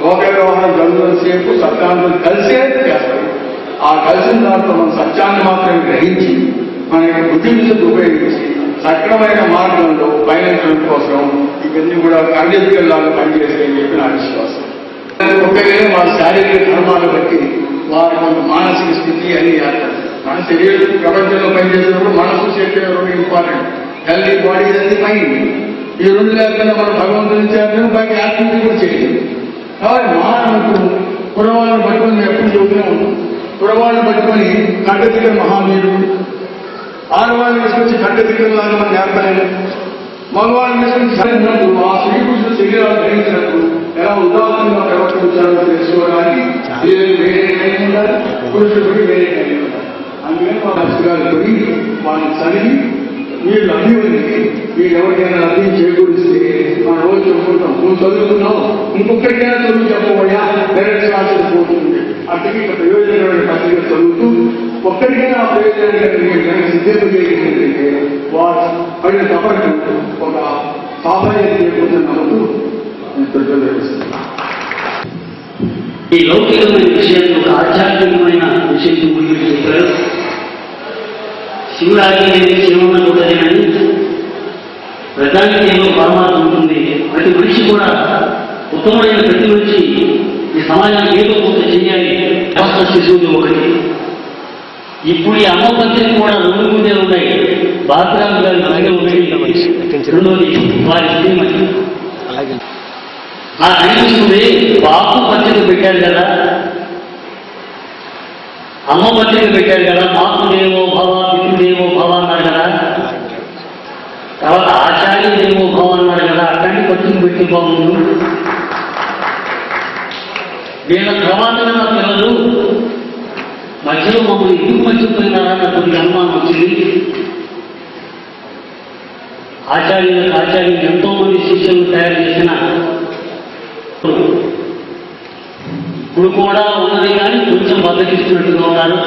లోక వ్యవహారం జరుగుతున్నంతసేపు సత్యానందం కలిసే చేస్తారు. ఆ కలిసిన దాంట్లో మనం సత్యాన్ని మాత్రం గ్రహించి మన యొక్క బుద్ధిని ఉపయోగించి సక్రమైన మార్గంలో పయనించడం కోసం ఇవన్నీ కూడా కర్ణికల్లాగా పనిచేస్తాయని చెప్పి నా విశ్వాసం. ఒక్కగానే వారి శారీరక ధర్మాలను బట్టి వారి మన మానసిక స్థితి అని మన శరీరం ప్రపంచంలో పనిచేసినప్పుడు మనసు శరీరం రెండు important. Healthy body healthy mind. ఈ రెండు లేకుండా మనం భగవంతుని చేయాలని బాగా యాక్టివిటీ కూడా చేయలేదు. కాబట్టి మానవుడు కురవాళ్ళని పట్టుకొని మేము ఎప్పుడు చెబుతూనే ఉంటాం. కురవాళ్ళని పట్టుకొని కంటదిగల మహావీరుడు, ఆడవాళ్ళని తీసుకొచ్చి కంటదిగలాగా మనం నేర్పలేము. మగవాళ్ళని తీసుకొచ్చి సరైనప్పుడు ఆ శ్రీకృష్ణుడు శరీరాలు గ్రహించినప్పుడు ఎలా ఉదాహరణగా ప్రవర్తించాలో తెలుసుకోవడానికి స్త్రీలకు వేరే టైం ఉండాలి, పురుషులకు వేరే టైం ఉండాలి. అందుకని మా పుస్తకాలు కొని వాళ్ళని చదివి వీళ్ళు అభివృద్ధికి వీళ్ళు ఎవరికైనా అర్థం చేకూరిస్తే మనం రోజు చెప్పుకుంటాం, నువ్వు చదువుకున్నావు ఇంకొకరికైనా చదువు చెప్పబోయా వేరే క్లాసులు పోతుంది. అందుకే ఇక ప్రయోజనమైన పత్రిక చదువుతూ ఒక్కరికైనా ఆ ప్రయోజనాన్ని సిద్ధింపజేయగలిగితే వారు పడిన తపకు ఒక సాఫల్యం చేయకుండా నమ్ముతూ ఈ లౌకికమైన విషయం ఒక ఆధ్యాత్మికమైన విషయం గురించి చెప్పారు. శివుడాకి శివన్న కూడదేనని ప్రజానికి ఏమో పరమాత్మ ఉంటుంది. ప్రతి మనిషి కూడా ఉత్తమమైన ప్రతి మనిషి ఈ సమాజానికి ఏదో కొంత చేయాలి. వ్యవస్థ శిశువులు ఒకటి. ఇప్పుడు ఈ అమ్మ పత్రిక కూడా రెండు ముందే ఉన్నాయి. బాలరాజు గారి అలాగే ఉన్నాయి. రెండోది వారి శ్రీమతి నాకు అనిపిస్తుంది, బాపు పత్రిక పెట్టాడు కదా, అమ్మ పత్రిక పెట్టాడు కదా, మాతృదేవో భవ పితృదేవో భవ అన్నారు కదా, తర్వాత ఆచార్య దేవో భవ అన్నారు కదా, అట్లాంటి పత్రిక పెట్టి బాగుండు. వీళ్ళ తర్వాత నా పిల్లలు మధ్యలో మమ్మల్ని ఎందుకు మర్చిపోయినారా నాకు కొద్దిగా అనుమానం వచ్చింది. ఆచార్యులు ఎంతో మంది శిష్యులు తయారు చేసిన ఇప్పుడు కూడా ఉన్నది కానీ కొంచెం బద్దకిస్తున్నట్టుగా ఉన్నారు.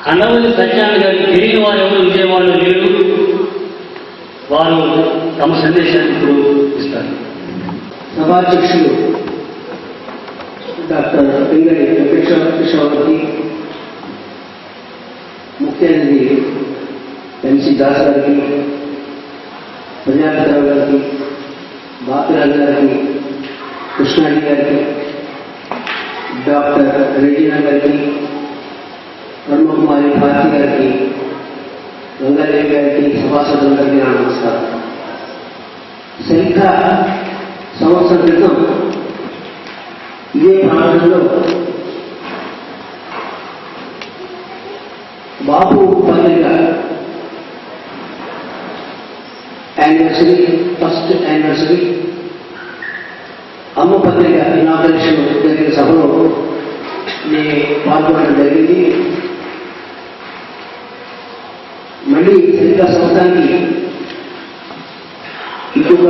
కండవల్లి సత్యాన్ని గారికి తెలియని వారు ఎవరు విజయవాడలో లేరు. వారు తమ సందేశాన్ని ఇప్పుడు ఇస్తారు. సభాధ్యక్షులు డాక్టర్ పింగళి వెంకటేశ్వరరావుకి, ముఖ్య అతిథి ఎంసి దాస్ గారికి, ప్రజాపతిరావు గారికి, బాపిరాజు గారికి, కృష్ణాజీ గారికి, డాక్టర్ రెడ్డినా గారికి, బ్రహ్మకుమారి భారతి గారికి, గంగాదేవి గారికి, సభాసదులందరికీ నా నమస్కారం. సరిగ్గా సంవత్సరం క్రితం ఇదే ప్రాంతంలో బాపు పత్రిక యానివర్సరీ, ఫస్ట్ యానివర్సరీ, అమ్మ పత్రిక ఇనాగరేషన్ జరిగిన సభలో నేను పాల్గొనడం జరిగింది. మళ్ళీ సరిగ్గా సంవత్సరానికి ఇంకొక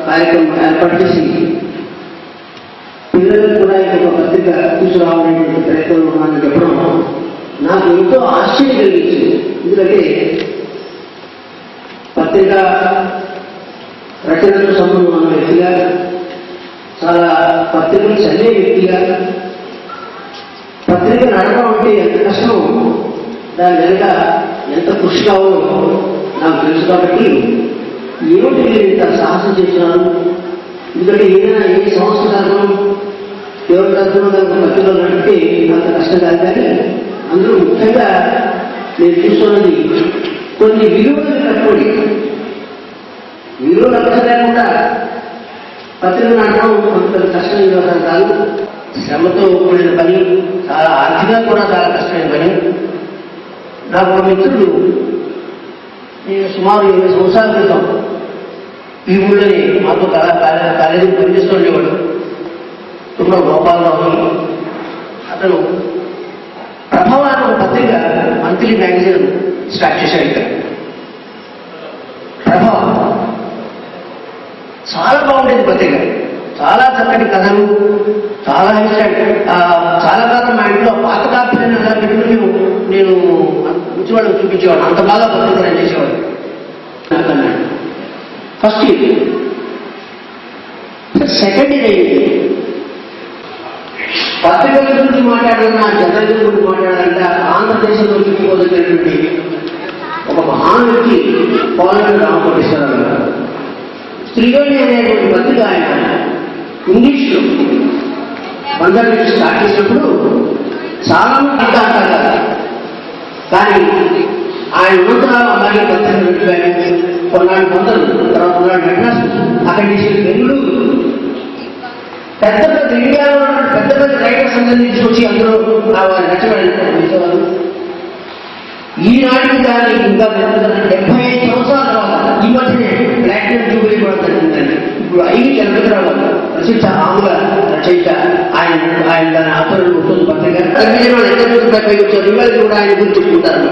కార్యక్రమం ఏర్పాటు చేసి పిల్లలకు కూడా ఇంకొక పత్రిక తీసుకురావాలనేటువంటి ప్రయత్నంలో ఉన్నానని చెప్పడం నాకు ఎంతో ఆశ్చర్యం కలిగించింది. ఎందుకంటే పత్రిక రచనతో సంబంధం ఉన్న వ్యక్తిగా, చాలా పత్రికలు చదివే వ్యక్తిగా, పత్రిక నడపడం అంటే ఎంత కష్టమో దాని వెనుక ఎంత కృషి కావాలో నాకు తెలుసు. కాబట్టి ఏమిటి నేను ఇంత సాహసం చేస్తున్నాను. ఎందుకంటే ఏదైనా ఏ సంస్థ తరఫున ఎవరి తరఫున పత్రికలు నడిపితే అంత కష్టం కాదు. కానీ అందులో ముఖ్యంగా నేను చూస్తున్నది కొన్ని విలువలు కట్టుబడి, విలువలు అర్థం లేకుండా పత్రిక నడపడం కొంత కష్టం ఇవ్వడం కాదు, శ్రమతో కూడిన పని, చాలా ఆర్థికంగా కూడా చాలా కష్టమైన పని. నాకు ఒక మిత్రుడు నేను సుమారు 20 సంవత్సరాల క్రితం ఈ ఊళ్ళోని మాతో కాలేజీ పనిచేస్తూ ఉండేవాడు. తుమ్మ గోపాలరావు అతను ప్రభావాన్ని ఒక పత్రిక మంత్లీ మ్యాగజైన్ స్టార్ట్ చేశాడు. ఇక్కడ ప్రభావం చాలా బాగుండేది పత్రిక, చాలా చక్కటి కథలు, చాలా ఇన్స్టెంట్. చాలా కాలం మా ఇంట్లో పాత కాపీలను ఎలా పెట్టుకుని నేను మంచివాళ్ళకి చూపించేవాడు. అంత బాగా పత్రిక చేసేవాడు. ఫస్ట్ ఇయర్, సెకండ్ ఇయర్ అయ్యింది. పత్రికల గురించి మాట్లాడాలన్నా, జర్నలిజం గురించి మాట్లాడాలంటే ఆంధ్రదేశంలో చెప్పుకోదగినటువంటి ఒక మహాన్ వ్యక్తి పోలవరం రామకోటేశ్వరరావు గారు. త్రివేణి అనేటువంటి పత్రిక ఆయన ఇంగ్లీష్లో పంజాబీ స్టార్ట్ చేసినప్పుడు చాలా మంది అంటారు. కానీ ఆయన ఉన్నతరాలు అలాగే పత్రిక పెట్టారు. కొన్నాళ్ళు కొందరు, తర్వాత కొన్నాళ్ళు మెడ్రాస్, అక్కడి నుంచి బెంగళూరు, పెద్ద పెద్ద ఇండియాలో పెద్ద పెద్ద రైటర్స్ అందరినీ తీసుకొచ్చి అందులో వారి రచనలు. ఈనాటికి దాన్ని ఇంకా 75 సంవత్సరాల తర్వాత ఈ మధ్యనే ప్లాటినం జూబిలీ కూడా జరిగిందండి. ఇప్పుడు ఐవి చంద్రరావు గారు ప్రసిద్ధ ఆంగ్ల రచయిత, ఆయన దాని ఆచరణ ఉంటుంది పత్రిక పైకి వచ్చే రివైజ్ కూడా ఆయన గురించి చెప్పుకుంటారు.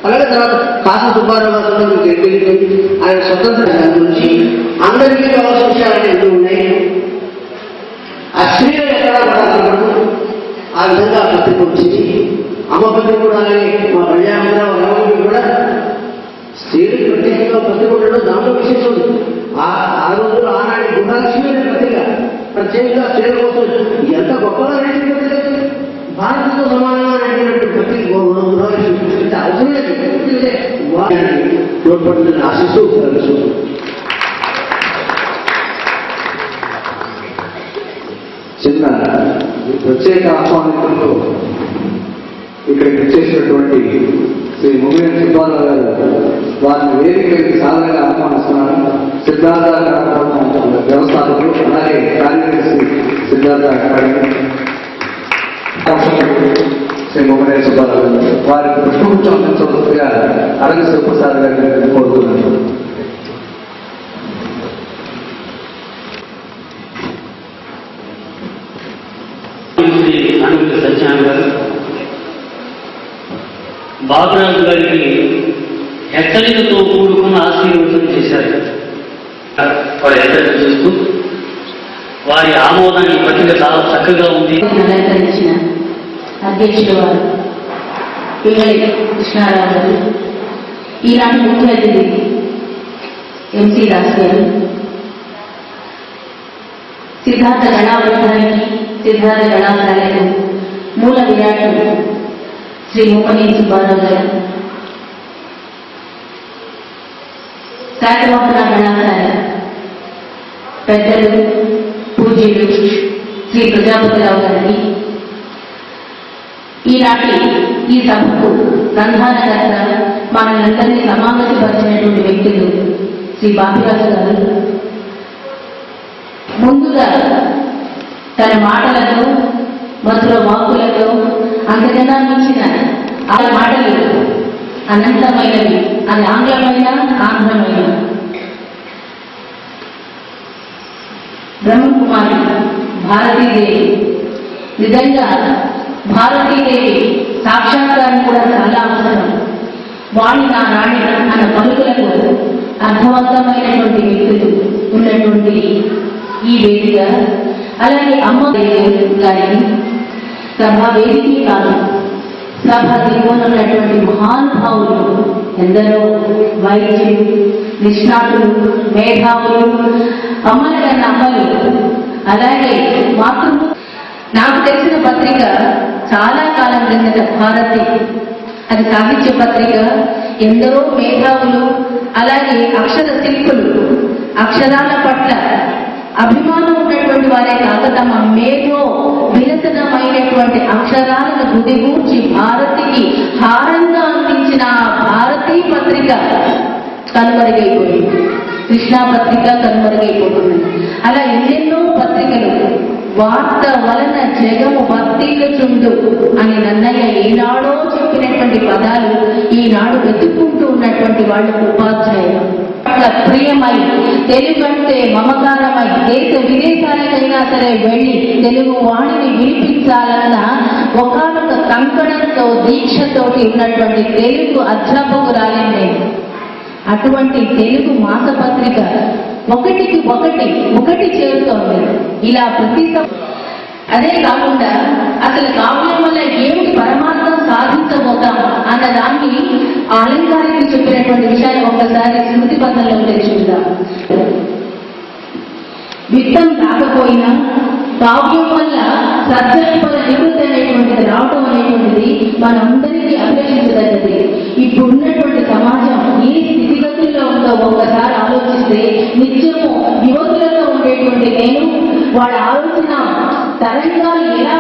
అలాగే తర్వాత కాసా సుబ్బారావు గారు మీకు తెలియదు, ఆయన స్వతంత్ర గురించి అందరికీ కావాల్సిన విషయాలు ఎంతో ఉన్నాయి. ఆ స్త్రీలు ఎక్కడా పడాలన్నప్పుడు ఆ విధంగా పత్రిక వచ్చింది. అమ్మ పత్రిక కూడా అలాగే మా కళ్యాణరావు కూడా స్త్రీలకు ప్రత్యేకంగా పత్రిక ఉండడం దాంట్లో విశేషం ఉంది. ఆ రోజుల్లో ఆనాటి గుణలక్ష్మి అనే పత్రిక ప్రత్యేకంగా స్త్రీల కోసం ఎంత గొప్పగా నడిచిన పత్రిక, భారతతో సమానంగా నడిచినట్టు పత్రిక గుణలక్ష్మి అవసరం తోడ్పడుతుందని ఆశిస్తూ చిన్న ప్రత్యేక ఆహ్వానితులతో ఇక్కడికి వచ్చేసినటువంటి శ్రీ ముగిలేని సుబ్బారావు గారు వారిని వేదికకి సాధారణంగా ఆహ్వానిస్తున్నారు. సిద్ధార్థ వ్యవస్థాపకులు, అలాగే కార్యదర్శి సిద్ధార్థ అకాడమీ శ్రీ ముగిలేని సుబ్బారావు గారు వారికి పుష్పగుచ్చం అందించవలసిందిగా అరగ శివప్రసాద్ గారిని కోరుతున్నారు. అనుమతి సత్యనారాయణ గారు బాబురాజు గారికి హెచ్చరికతో కూడుకున్న ఆశీర్వచనం చేశారు. వారు హెచ్చరిక చేస్తూ వారి ఆమోదాన్ని పట్టిక చాలా చక్కగా ఉంది. అలంకరించిన అధ్యక్షుడు వారు పిల్లలి కృష్ణారావు గారు, ఈనాటి ముఖ్య అతిథి ఎంసీ దాస్ గారు, సిద్ధార్థ గణావృతానికి సిద్ధార్థ గణాశాలకు మూల విరాట్లు శ్రీ ముగిలేని సుబ్బారావు గారు, శాతవాహన గణాశాల పెద్దలు పూజ్యులు శ్రీ ప్రజాపతిరావు గారికి, ఈనాటి ఈ సభకు ప్రధానకర్త మనందరినీ సమావేశపరిచినటువంటి వ్యక్తులు శ్రీ బాపిరాజు గారు, ముందుగా తన మాటలతో మధుర వాక్కులతో అంతకన్నా మించిన ఆ మాటలు అనంతమైనవి, అది ఆంగ్లమైన ఆంధ్రమైన. బ్రహ్మకుమారి భారతీదేవి, నిజంగా భారతీదేవి సాక్షాత్కారం కూడా చాలా అవసరం. వాణి నా రాణి అన్న పలుకులకు అర్థవంతమైనటువంటి వ్యక్తులు ఉన్నటువంటి ఈ వేదిక, అలాగే అమ్మ గారిని సభా వేదిక కాదు, సభ దిగువనున్నటువంటి మహానుభావులు ఎందరో వైద్యులు, నిష్ణాతులు, మేధావులు, అమ్మల కన్నా అమ్మలు, అలాగే మాతృ నాకు తెలిసిన పత్రిక చాలా కాలం క్రిందట భారతి, అది సాహిత్య పత్రిక. ఎందరో మేధావులు, అలాగే అక్షర శిల్పులు, అక్షరాల పట్ల అభిమానం ఉన్నటువంటి వారే కాక తమ మేధో వినసనమైనటువంటి అక్షరాలను గుదిగూర్చి భారతికి హారంగా అందించిన భారతీ పత్రిక కనుమరుగైపోయింది, కృష్ణా పత్రిక కనుమరుగైపోతుంది. అలా ఎన్నెన్నో పత్రికలు వార్త వలన జగము భక్తిల్లుచుండు అని నన్నయ్య ఏనాడో చెప్పినటువంటి పదాలు ఈనాడు వెతుక్కుంటూ ఉన్నటువంటి వాళ్ళకు ఉపాధ్యాయులు ప్రియమై, తెలుగంటే మమకారమై దేశ విదేశాలకైనా సరే వెళ్ళి తెలుగు వాణిని వినిపించాలన్న ఒకనొక కంకణంతో దీక్షతోటి ఉన్నటువంటి తెలుగు అధ్యాపకురాలే. అటువంటి తెలుగు మాసపత్రిక ఒకటికి ఒకటి చేరుతోంది. ఇలా ప్రతి అదే కాకుండా అసలు కావ్యం వల్ల ఏమిటి పరమార్థం సాధించబోతాం అన్న దాన్ని అలంకారికి చెప్పినటువంటి విషయాన్ని ఒక్కసారి స్మృతి పథంలో తెలుసుకుందాం. విత్తం కాకపోయినా కావ్యం వల్ల సత్యపద నివృత్తి అనేటువంటిది రావడం అనేటువంటిది మనందరికీ అభిలషించదగ్గది. ఇప్పుడున్నటువంటి సమాజం ఏ స్థితిగతుల్లో ఉందో ఒక్కసారి ఆలోచిస్తే నిత్యము యువకులలో ఉండేటువంటి నేను వాళ్ళ ఆలోచన తరంగాలు ఎలా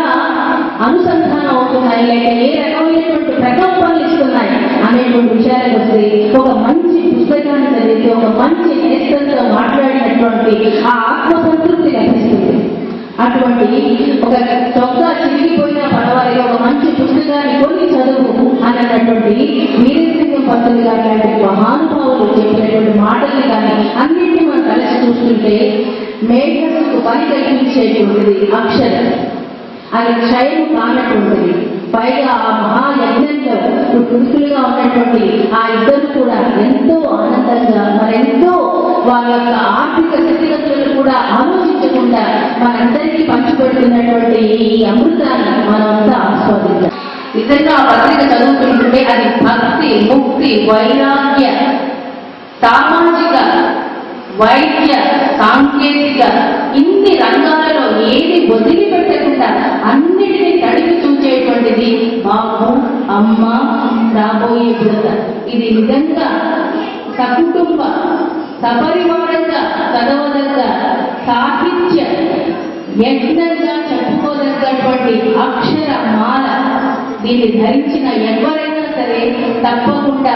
అనుసంధానం అవుతున్నాయి, లేక ఏ రకమైనటువంటి ప్రకంపనలు ఇస్తున్నాయి అనేటువంటి విషయాలకు వస్తే ఒక మంచి పుస్తకాన్ని చదివితే ఒక మంచి నేస్తంతో మాట్లాడినటువంటి ఆ ఆత్మసంతృప్తి లభిస్తుంది. అటువంటి ఒక చొక్కా చిరిగిపోయినా పర్వాలేదు, ఒక మంచి పుస్తకాన్ని కొన్ని చదువు అన్నటువంటి వీరేశలింగం పంతులు గారి లాంటి మహానుభావులు చెప్పినటువంటి మాటల్ని కానీ అన్నింటినీ మనం కలిసి చూస్తుంటే మేధస్సుకు పని కల్పించేటువంటిది అక్షరం. అది క్షయం కానటువంటిది. పైగా ఆ మహాయజ్ఞంలో గురుకులుగా ఉన్నటువంటి ఆ ఇద్దరు కూడా ఎంతో ఆనందంగా మరెంతో వారి యొక్క ఆర్థిక స్థితిగతులను కూడా ఆలోచించకుండా మనందరికీ పంచిపెడుతున్నటువంటి ఈ అమృతాన్ని మనమంతా ఆస్వాదించాలి. నిజంగా ఆ పత్రిక చదువుతుంటే అది భక్తి, ముక్తి, వైరాగ్య, సామాజిక, వైద్య, సాంకేతిక ఇన్ని రంగాలలో ఏది వదిలిపెట్టకుండా అన్నిటినీ తడిపి చూచేటువంటిది బాబు, అమ్మ, రాబోయే బుడత. ఇది నిజంగా సకుటుంబ సపరివారంగా చదవదగ్గ సాహిత్య యజ్ఞంగా చెప్పుకోదగ్గటువంటి అక్షర మాల. దీన్ని ధరించిన ఎవరైనా సరే తప్పకుండా